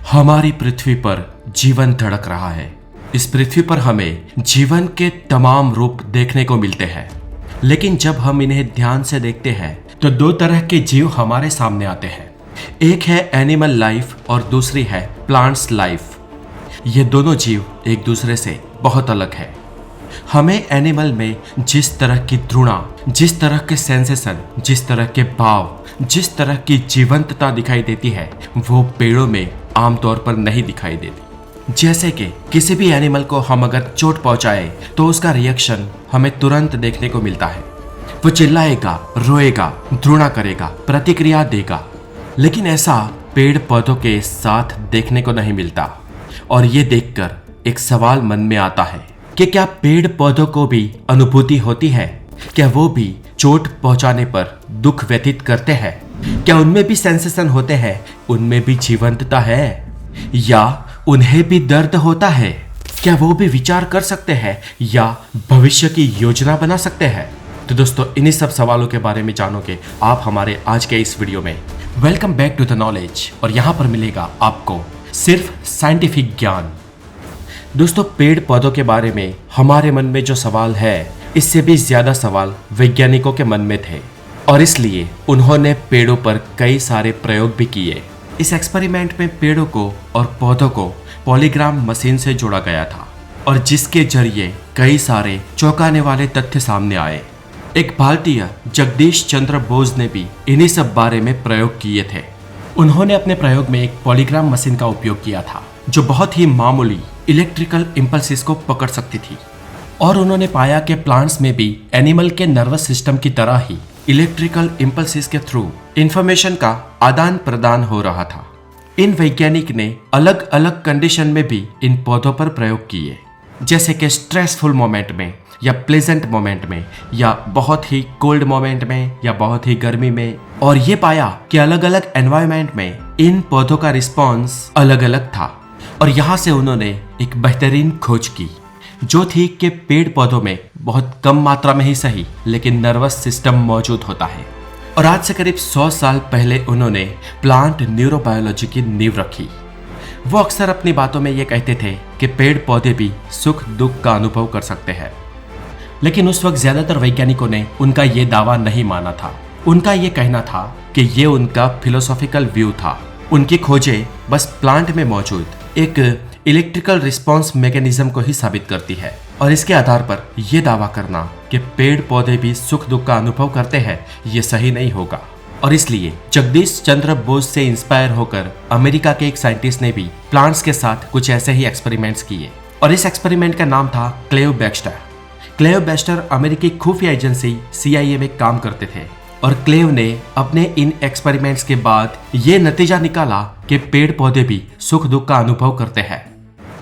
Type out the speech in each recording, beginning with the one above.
हमारी पृथ्वी पर जीवन धड़क रहा है। इस पृथ्वी पर हमें जीवन के तमाम रूप देखने को मिलते हैं, लेकिन जब हम इन्हें ध्यान से देखते हैं तो दो तरह के जीव हमारे सामने आते हैं। एक है एनिमल लाइफ और दूसरी है प्लांट्स लाइफ। ये दोनों जीव एक दूसरे से बहुत अलग है। हमें एनिमल में जिस तरह की घृणा, जिस तरह के सेंसेशन, जिस तरह के भाव, जिस तरह की जीवंतता दिखाई देती है, वो पेड़ों में आमतौर पर नहीं दिखाई देती। जैसे कि किसी भी एनिमल को हम अगर चोट पहुंचाए तो उसका रिएक्शन हमें तुरंत देखने को मिलता है। वो चिल्लाएगा, रोएगा, घृणा करेगा, प्रतिक्रिया देगा। लेकिन ऐसा पेड़ पौधों के साथ देखने को नहीं मिलता। और ये देखकर एक सवाल मन में आता है कि क्या पेड़ पौधों को भी अनुभूति होती है? क्या वो भी चोट पहुंचाने पर दुख व्यतीत करते हैं? क्या उनमें भी सेंसेशन होते हैं? उनमें भी जीवंतता है? या उन्हें भी दर्द होता है? क्या वो भी विचार कर सकते हैं या भविष्य की योजना बना सकते हैं? तो दोस्तों, इन्हीं सब सवालों के बारे में जानोगे आप हमारे आज के इस वीडियो में। Welcome back to the knowledge. और यहाँ पर मिलेगा आपको सिर्फ साइंटिफिक ज्ञान। दोस्तों, पेड़ पौधों के बारे में हमारे मन में जो सवाल है, इससे भी ज्यादा सवाल वैज्ञानिकों के मन में थे और इसलिए उन्होंने पेड़ों पर कई सारे प्रयोग भी किए। इस एक्सपेरिमेंट में पेड़ों को और पौधों को पॉलीग्राफ मशीन से जोड़ा गया था और जिसके जरिए कई सारे चौंकाने वाले तथ्य सामने आए। एक भारतीय जगदीश चंद्र बोस ने भी इन्हीं सब बारे में प्रयोग किए थे। उन्होंने अपने प्रयोग में एक पॉलीग्राफ मशीन का उपयोग किया था जो बहुत ही मामूली इलेक्ट्रिकल इम्पल्सेस को पकड़ सकती थी। और उन्होंने पाया कि प्लांट्स में भी एनिमल के नर्वस सिस्टम की तरह ही इलेक्ट्रिकल इम्पल्सेस के थ्रू इंफॉर्मेशन का आदान प्रदान हो रहा था। इन वैज्ञानिक ने अलग अलग कंडीशन में भी इन पौधों पर प्रयोग किए, जैसे कि स्ट्रेसफुल मोमेंट में या प्लेजेंट मोमेंट में या बहुत ही कोल्ड मोमेंट में या बहुत ही गर्मी में। और ये पाया कि अलग अलग एनवायरनमेंट में इन पौधों का रिस्पॉन्स अलग अलग था। और यहाँ से उन्होंने एक बेहतरीन खोज की जो थी कि पेड़ पौधों में बहुत कम मात्रा में ही सही लेकिन नर्वस सिस्टम मौजूद होता है। और आज से करीब 100 साल पहले उन्होंने प्लांट न्यूरोबायोलॉजी की नींव रखी। वो अक्सर अपनी बातों में ये कहते थे कि पेड़ पौधे भी सुख दुख का अनुभव कर सकते हैं, लेकिन उस वक्त ज्यादातर वैज्ञानिकों ने उनका ये दावा नहीं माना था। उनका ये कहना था कि ये उनका फिलोसॉफिकल व्यू था। उनकी खोजें बस प्लांट में मौजूद एक इलेक्ट्रिकल रिस्पॉन्स मैकेनिज्म को ही साबित करती है और इसके आधार पर यह दावा करना कि पेड़ पौधे भी सुख दुख का अनुभव करते हैं, ये सही नहीं होगा। और इसलिए जगदीश चंद्र बोस से इंस्पायर होकर अमेरिका के एक साइंटिस्ट ने भी प्लांट्स के साथ कुछ ऐसे ही एक्सपेरिमेंट्स किए और इस एक्सपेरिमेंट का नाम था क्लेव बैक्स्टर। क्लेव बैक्स्टर अमेरिकी खुफिया एजेंसी CIA में काम करते थे और क्लेव ने अपने इन एक्सपेरिमेंट्स के बाद ये नतीजा निकाला कि पेड़ पौधे भी सुख दुख का अनुभव करते हैं।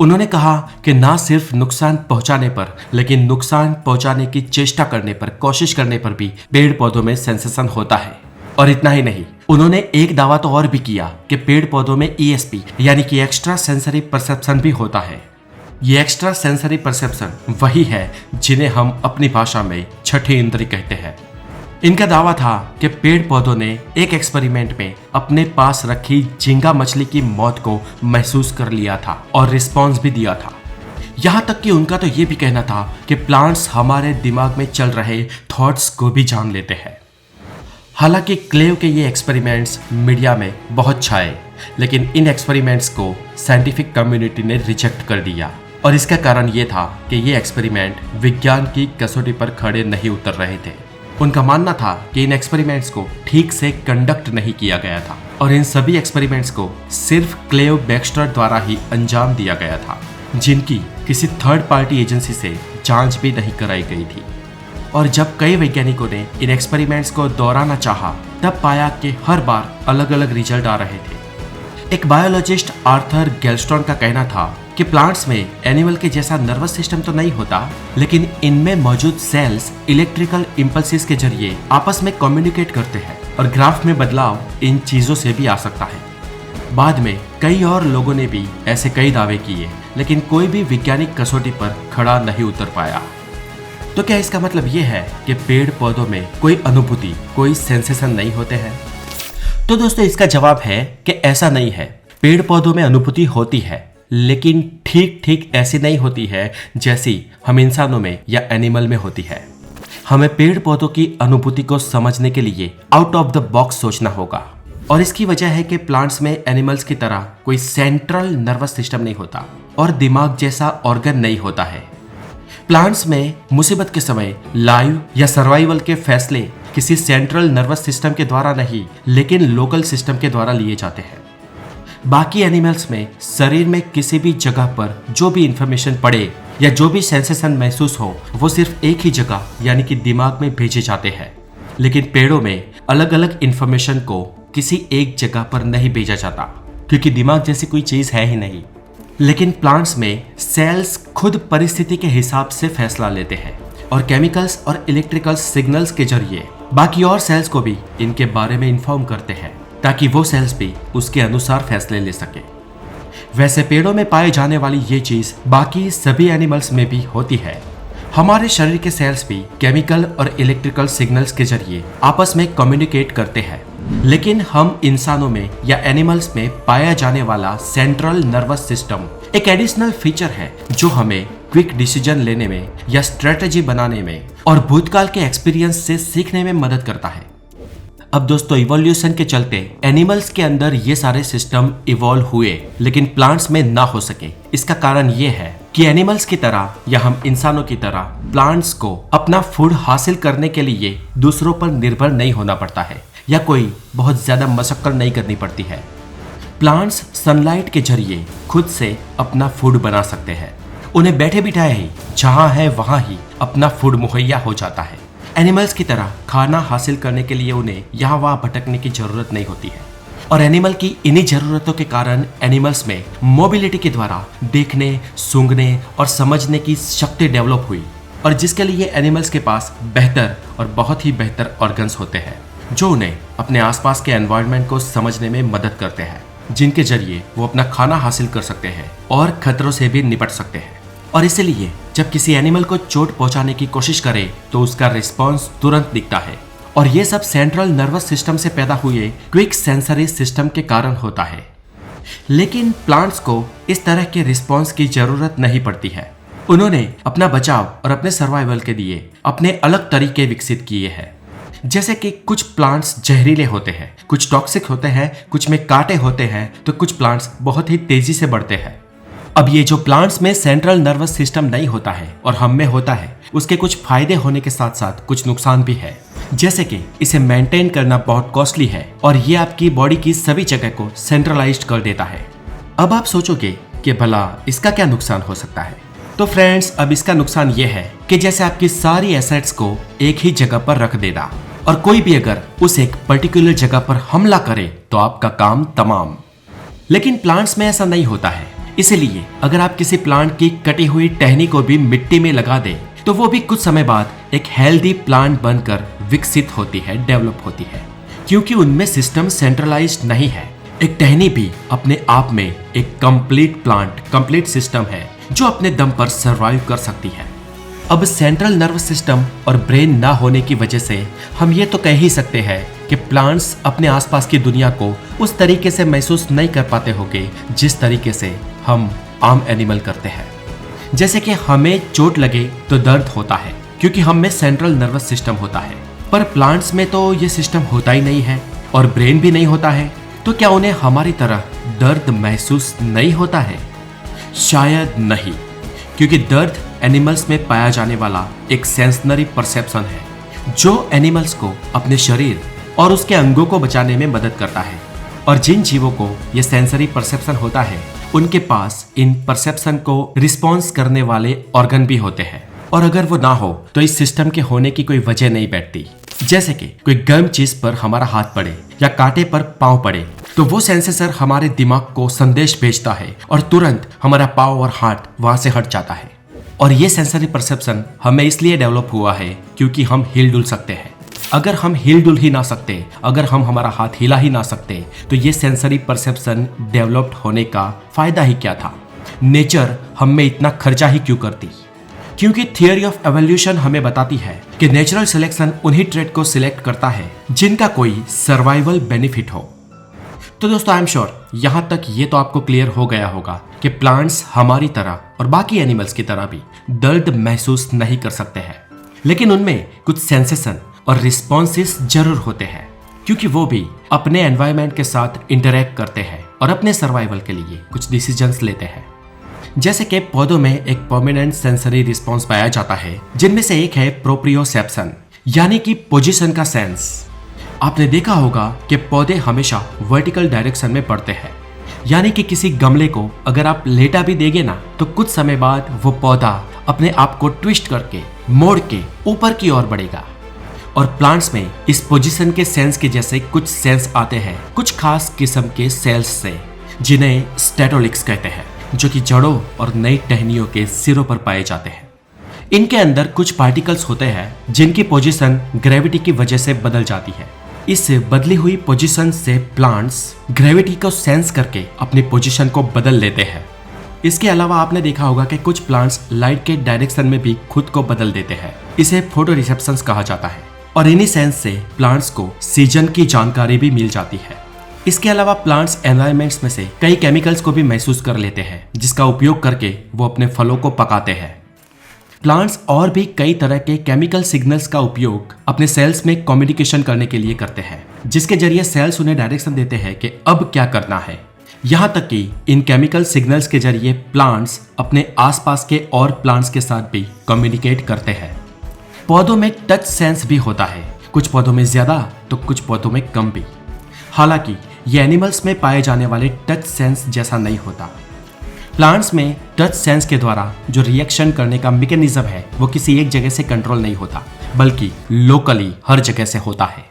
उन्होंने कहा कि ना सिर्फ नुकसान पहुंचाने पर लेकिन नुकसान पहुंचाने की चेष्टा करने पर, कोशिश करने पर भी पेड़ पौधों में सेंसेशन होता है। और इतना ही नहीं, उन्होंने एक दावा तो और भी किया कि पेड़ पौधों में ESP यानी कि एक्स्ट्रा सेंसरी परसेप्शन भी होता है। ये एक्स्ट्रा सेंसरी परसेप्शन वही है जिन्हें हम अपनी भाषा में छठी इंद्री कहते हैं। इनका दावा था कि पेड़ पौधों ने एक एक्सपेरिमेंट में अपने पास रखी झींगा मछली की मौत को महसूस कर लिया था और रिस्पॉन्स भी दिया था। यहाँ तक कि उनका तो ये भी कहना था कि प्लांट्स हमारे दिमाग में चल रहे थॉट्स को भी जान लेते हैं। हालांकि क्लेव के ये एक्सपेरिमेंट्स मीडिया में बहुत छाए, लेकिन इन एक्सपेरिमेंट्स को साइंटिफिक कम्युनिटी ने रिजेक्ट कर दिया। और इसका कारण ये था कि ये एक्सपेरिमेंट विज्ञान की कसौटी पर खड़े नहीं उतर रहे थे। उनका मानना था कि इन एक्सपेरिमेंट्स को ठीक से कंडक्ट नहीं किया गया था और इन सभी एक्सपेरिमेंट्स को सिर्फ क्लेव बैक्स्टर द्वारा ही अंजाम दिया गया था, जिनकी किसी थर्ड पार्टी एजेंसी से जांच भी नहीं कराई गई थी। और जब कई वैज्ञानिकों ने इन एक्सपेरिमेंट्स को दोहराना चाहा, तब पाया कि हर बार अलग अलग रिजल्ट आ रहे थे। एक बायोलॉजिस्ट आर्थर गेल्स्टोन का कहना था कि प्लांट्स में एनिमल के जैसा नर्वस सिस्टम तो नहीं होता, लेकिन इनमें मौजूद सेल्स इलेक्ट्रिकल इम्पल्सेस के जरिए आपस में कम्युनिकेट करते हैं और ग्राफ में बदलाव इन चीजों से भी आ सकता है। बाद में कई और लोगों ने भी ऐसे कई दावे किए, लेकिन कोई भी वैज्ञानिक कसौटी पर खड़ा नहीं उतर पाया। तो क्या इसका मतलब ये है कि पेड़ पौधों में कोई अनुभूति, कोई सेंसेशन नहीं होते हैं? तो दोस्तों, इसका जवाब है कि ऐसा नहीं है। पेड़ पौधों में अनुभूति होती है, लेकिन ठीक ठीक ऐसी नहीं होती है जैसी हम इंसानों में या एनिमल में होती है। हमें पेड़ पौधों की अनुभूति को समझने के लिए आउट ऑफ द बॉक्स सोचना होगा, और इसकी वजह है कि प्लांट्स में एनिमल्स की तरह कोई सेंट्रल नर्वस सिस्टम नहीं होता और दिमाग जैसा ऑर्गन नहीं होता है। प्लांट्स में मुसीबत के समय लाइव या सर्वाइवल के फैसले किसी सेंट्रल नर्वस सिस्टम के द्वारा नहीं, लेकिन लोकल सिस्टम के द्वारा लिए जाते हैं। बाकी एनिमल्स में शरीर में किसी भी जगह पर जो भी इंफॉर्मेशन पड़े या जो भी सेंसेशन महसूस हो, वो सिर्फ एक ही जगह यानी कि दिमाग में भेजे जाते हैं। लेकिन पेड़ों में अलग अलग इंफॉर्मेशन को किसी एक जगह पर नहीं भेजा जाता, क्योंकि दिमाग जैसी कोई चीज है ही नहीं। लेकिन प्लांट्स में सेल्स खुद परिस्थिति के हिसाब से फैसला लेते हैं और केमिकल्स और इलेक्ट्रिकल सिग्नल्स के जरिए बाकी और सेल्स को भी इनके बारे में इन्फॉर्म करते हैं, ताकि वो सेल्स भी उसके अनुसार फैसले ले सके। वैसे पेड़ों में पाए जाने वाली ये चीज बाकी सभी एनिमल्स में भी होती है। हमारे शरीर के सेल्स भी केमिकल और इलेक्ट्रिकल सिग्नल्स के जरिए आपस में कम्युनिकेट करते हैं, लेकिन हम इंसानों में या एनिमल्स में पाया जाने वाला सेंट्रल नर्वस सिस्टम एक एडिशनल फीचर है जो हमें क्विक डिसीजन लेने में या स्ट्रेटेजी बनाने में और भूतकाल के एक्सपीरियंस से सीखने में मदद करता है। अब दोस्तों, इवोल्यूशन के चलते एनिमल्स के अंदर ये सारे सिस्टम इवॉल्व हुए, लेकिन प्लांट्स में ना हो सके। इसका कारण ये है कि एनिमल्स की तरह या हम इंसानों की तरह प्लांट्स को अपना फूड हासिल करने के लिए दूसरों पर निर्भर नहीं होना पड़ता है या कोई बहुत ज्यादा मशक्कत नहीं करनी पड़ती है। प्लांट्स सनलाइट के जरिए खुद से अपना फूड बना सकते हैं। उन्हें बैठे बिठाए ही जहां है वहां ही अपना फूड मुहैया हो जाता है। एनिमल्स की तरह खाना हासिल करने के लिए उन्हें यहाँ वहाँ भटकने की जरूरत नहीं होती है, और एनिमल की इन्हीं जरूरतों के कारण एनिमल्स में मोबिलिटी के द्वारा देखने, सूंघने और समझने की शक्ति डेवलप हुई, और जिसके लिए एनिमल्स के पास बेहतर और बहुत ही बेहतर ऑर्गन्स होते हैं जो उन्हें अपने आसपास के एनवायरनमेंट को समझने में मदद करते हैं, जिनके जरिए वो अपना खाना हासिल कर सकते हैं और खतरों से भी निपट सकते हैं। और इसलिए जब किसी एनिमल को चोट पहुंचाने की कोशिश करे तो उसका रिस्पॉन्स तुरंत दिखता है, और ये सब सेंट्रल नर्वस सिस्टम से पैदा हुए क्विक सेंसरी सिस्टम के कारण होता है। लेकिन प्लांट्स को इस तरह के रिस्पॉन्स की जरूरत नहीं पड़ती है। उन्होंने अपना बचाव और अपने सर्वाइवल के लिए अपने अलग तरीके विकसित किए हैं। जैसे कि कुछ प्लांट्स जहरीले होते हैं, कुछ टॉक्सिक होते हैं, कुछ में कांटे होते हैं, तो कुछ प्लांट्स बहुत ही तेजी से बढ़ते हैं। अब ये जो प्लांट्स में सेंट्रल नर्वस सिस्टम नहीं होता है और हम में होता है, उसके कुछ फायदे होने के साथ साथ कुछ नुकसान भी है। जैसे कि इसे मेंटेन करना बहुत कॉस्टली है और ये आपकी बॉडी की सभी जगह को सेंट्रलाइज्ड कर देता है। अब आप सोचोगे कि भला इसका क्या नुकसान हो सकता है? तो फ्रेंड्स, अब इसका नुकसान ये है कि जैसे आपकी सारी एसेट्स को एक ही जगह पर रख देना, और कोई भी अगर उस एक पर्टिकुलर जगह पर हमला करे तो आपका काम तमाम। लेकिन प्लांट्स में ऐसा नहीं होता है। इसलिए अगर आप किसी प्लांट की कटी हुई टहनी को भी मिट्टी में लगा दें तो वो भी कुछ समय बाद एक हेल्दी प्लांट बनकर विकसित होती है, डेवलप होती है, क्योंकि उनमें सिस्टम सेंट्रलाइज्ड नहीं है। एक टहनी भी अपने आप में एक कंप्लीट प्लांट, कंप्लीट सिस्टम है जो अपने दम पर सरवाइव कर सकती है। अब सेंट्रल नर्वस सिस्टम और ब्रेन ना होने की वजह से हम ये तो कह ही सकते हैं कि प्लांट्स अपने आसपास की दुनिया को उस तरीके से महसूस नहीं कर पाते होंगे जिस तरीके से हम आम एनिमल करते हैं। जैसे कि हमें चोट लगे तो दर्द होता है क्योंकि हम में सेंट्रल नर्वस सिस्टम होता है, पर प्लांट्स में तो ये सिस्टम होता ही नहीं है और ब्रेन भी नहीं होता है। तो क्या उन्हें हमारी तरह दर्द महसूस नहीं होता है? शायद नहीं, क्योंकि दर्द एनिमल्स में पाया जाने वाला एक सेंसरी परसेप्शन है जो एनिमल्स को अपने शरीर और उसके अंगों को बचाने में मदद करता है। और जिन जीवों को यह सेंसरी परसेप्शन होता है उनके पास इन परसेप्शन को रिस्पॉन्स करने वाले ऑर्गन भी होते हैं, और अगर वो ना हो तो इस सिस्टम के होने की कोई वजह नहीं बैठती। जैसे कि कोई गर्म चीज पर हमारा हाथ पड़े या कांटे पर पांव पड़े तो वो सेंसर हमारे दिमाग को संदेश भेजता है और तुरंत हमारा पांव और हाथ वहां से हट जाता है। और ये सेंसरी परसेप्शन हमें इसलिए डेवलप हुआ है क्योंकि हम हिल डुल सकते हैं। अगर हम हिल डुल ही ना सकते, अगर हम हमारा हाथ हिला ही ना सकते, तो ये सेंसरी परसेप्शन डेवलप्ड होने का फायदा ही क्या था? नेचर हम में इतना खर्चा ही क्यों करती? क्योंकि थियोरी ऑफ एवोल्यूशन हमें बताती है कि नेचुरल सिलेक्शन उन्हीं ट्रेड को सिलेक्ट करता है जिनका कोई सर्वाइवल बेनिफिट हो। तो दोस्तों आई एम श्योर यहाँ तक ये तो आपको क्लियर हो गया होगा कि प्लांट्स हमारी तरह और बाकी एनिमल्स की तरह भी दर्द महसूस नहीं कर सकते हैं, लेकिन उनमें कुछ सेंसेशन और रिस्पॉन्सेस जरूर होते हैं, क्योंकि वो भी अपने एनवायरनमेंट के साथ इंटरेक्ट करते हैं और अपने सर्वाइवल के लिए कुछ डिसीजंस लेते हैं। जैसे कि पौधों में एक परमानेंट सेंसरी रिस्पॉन्स पाया जाता है, जिनमें से एक है प्रोप्रियोसेप्शन, यानी कि पोजीशन का सेंस। आपने देखा होगा कि पौधे हमेशा वर्टिकल डायरेक्शन में बढ़ते हैं, यानी कि किसी गमले को अगर आप लेटा भी देंगे ना तो कुछ समय बाद वो पौधा अपने आप को ट्विस्ट करके मोड़ के ऊपर की ओर बढ़ेगा। और प्लांट्स में इस पोजीशन के सेंस के जैसे कुछ सेंस आते हैं कुछ खास किस्म के सेल्स से, जिन्हें स्टेटोलिक्स कहते हैं, जो कि जड़ों और नई टहनियों के सिरों पर पाए जाते हैं। इनके अंदर कुछ पार्टिकल्स होते हैं जिनकी पोजीशन ग्रेविटी की वजह से बदल जाती है। इस बदली हुई पोजीशन से प्लांट्स ग्रेविटी को सेंस करके अपनी पोजीशन को बदल लेते हैं। इसके अलावा आपने देखा होगा कि कुछ प्लांट्स लाइट के डायरेक्शन में भी खुद को बदल देते हैं। इसे फोटो रिसेप्शंस कहा जाता है और इन्हीं सेंस से प्लांट्स को सीजन की जानकारी भी मिल जाती है। इसके अलावा प्लांट्स एनवायरमेंट्स में से कई केमिकल्स को भी महसूस कर लेते हैं, जिसका उपयोग करके वो अपने फलों को पकाते हैं। प्लांट्स और भी कई तरह के केमिकल सिग्नल्स का उपयोग अपने सेल्स में कम्युनिकेशन करने के लिए करते हैं, जिसके जरिए सेल्स उन्हें डायरेक्शन देते हैं कि अब क्या करना है। यहाँ तक कि इन केमिकल सिग्नल्स के जरिए प्लांट्स अपने आसपास के और प्लांट्स के साथ भी कम्युनिकेट करते हैं। पौधों में टच सेंस भी होता है, कुछ पौधों में ज्यादा तो कुछ पौधों में कम भी। हालांकि ये एनिमल्स में पाए जाने वाले टच सेंस जैसा नहीं होता। प्लांट्स में टच सेंस के द्वारा जो रिएक्शन करने का मैकेनिज्म है वो किसी एक जगह से कंट्रोल नहीं होता, बल्कि लोकली हर जगह से होता है।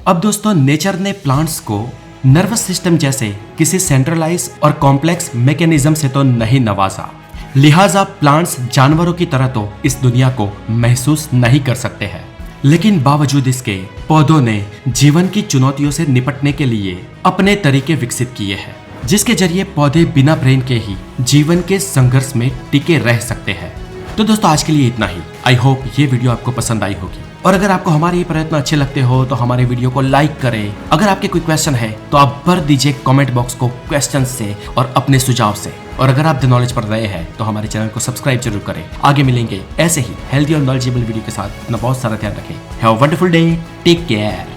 अब दोस्तों नेचर ने प्लांट्स को नर्वस सिस्टम जैसे किसी सेंट्रलाइज और कॉम्प्लेक्स मैकेनिज्म से तो नहीं नवाजा, लिहाजा प्लांट्स जानवरों की तरह तो इस दुनिया को महसूस नहीं कर सकते हैं। लेकिन बावजूद इसके पौधों ने जीवन की चुनौतियों से निपटने के लिए अपने तरीके विकसित किए हैं, जिसके जरिए पौधे बिना ब्रेन के ही जीवन के संघर्ष में टिके रह सकते हैं। तो दोस्तों आज के लिए इतना ही। आई होप ये वीडियो आपको पसंद आई होगी, और अगर आपको हमारे ये प्रयत्न अच्छे लगते हो तो हमारे वीडियो को लाइक करें। अगर आपके कोई क्वेश्चन है तो आप भर दीजिए कमेंट बॉक्स को क्वेश्चन से और अपने सुझाव से। और अगर आप द नॉलेज पर नए हैं तो हमारे चैनल को सब्सक्राइब जरूर करें। आगे मिलेंगे ऐसे ही हेल्दी और नॉलेजेबल वीडियो के साथ। अपना बहुत सारा ध्यान रखें। Have a wonderful day, take care.